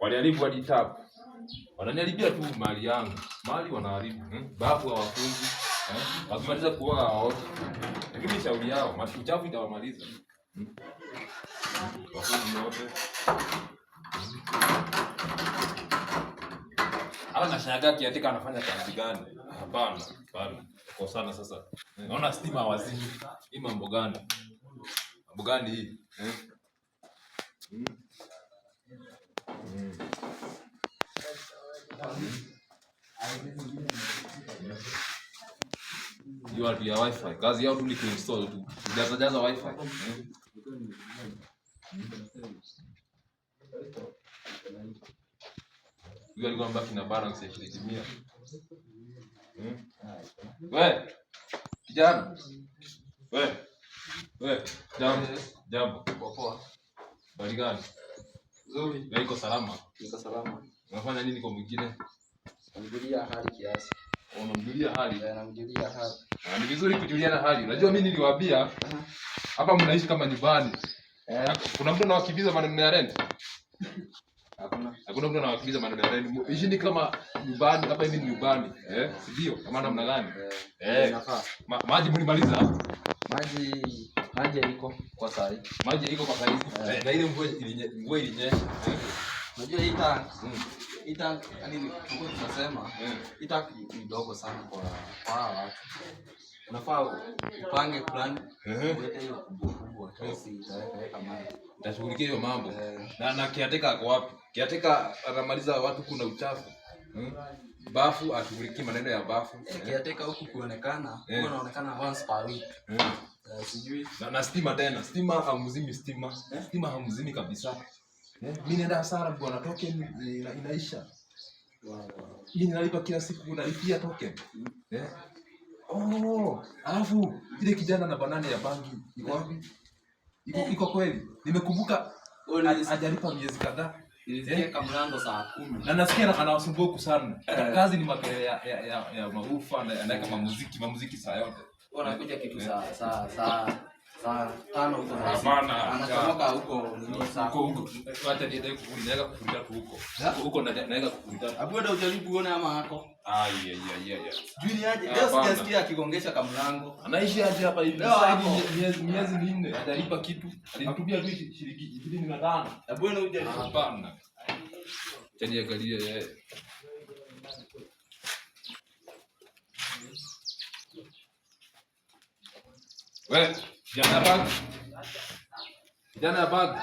Waliharibu hadi tap. Wananiharibia tu mali yangu. Mali wanaharibu. Babu hawafungi. Wakimaliza kuoga hao. Lakini shauri yao, uchafu itawamaliza. Wafungi wote. Hata nashangaa kiatika anafanya kazi gani? Hapana, hapana. Kwa sana sasa. Naona stima wazima. Hii mambo gani? Mambo gani hii? You are via wifi. Kazi yao tu ni kuinstall tu. Jaza wifi. You alikuwa mbaki na balance ya shilingi 100. Wewe. Kijana. Wewe. Jambo. Poa. Bali gani? Nzuri. Wewe uko salama? Niko salama. Unafanya nini kwa mwingine? Namjulia hali kiasi. Unamjulia hali? Namjulia hali. Ni vizuri kujuliana hali. Unajua mimi niliwaambia hapa mnaishi kama nyumbani. Kuna mtu anawakimbiza maneno ya rent? Hakuna mtu anawakimbiza maneno ya rent. Ishi ni kama nyumbani, hapa hivi ni nyumbani. Si ndio? Kama namna gani? Inafaa. Maji mlimaliza? Maji iko kwa saa hii. Maji iko kwa saa hii. Na ile mvua ilinyesha. Unajua hii tank yani tunasema hii tank ni dogo sana kwa watu. Unafaa upange plan uweke hiyo kubwa kiasi itaweka maji. Nitashughulikia hiyo mambo. Na kiateka ako wapi? Kiateka anamaliza watu kuna uchafu. Bafu ashughulikie maneno ya bafu. Kiateka huku kuonekana, unaonekana once per week. Sijui. Na stima tena. Stima hamzimi stima. Stima hamzimi kabisa. Mimi naenda hasara bwana, token inaisha. Mimi nalipa kila siku nalipia token. Alafu ile kijana na banane ya bangi iko wapi? Iko kweli? Nimekumbuka hajalipa miezi kadhaa. Niliweka mlango saa 10. Na nasikia anawasumbua huku sana. Kazi ni makelele ya marufa na anaweka mamuziki saa yote. Wanakuja kitu saa 5 huko. Hapana. Anatoka huko nini saa huko. Wacha niende kufunga kufunga tu huko. Huko naweka kufunga. Abuenda ujaribu uone ama hako. Juni aje. Leo sijasikia akigongesha kama mlango. Anaishi aje hapa hivi? Sasa miezi 4 hajalipa kitu. Alinitumia tu shilingi 25. Abuenda ujaribu. Hapana. Tani angalia yeye. Wewe, kijana bag.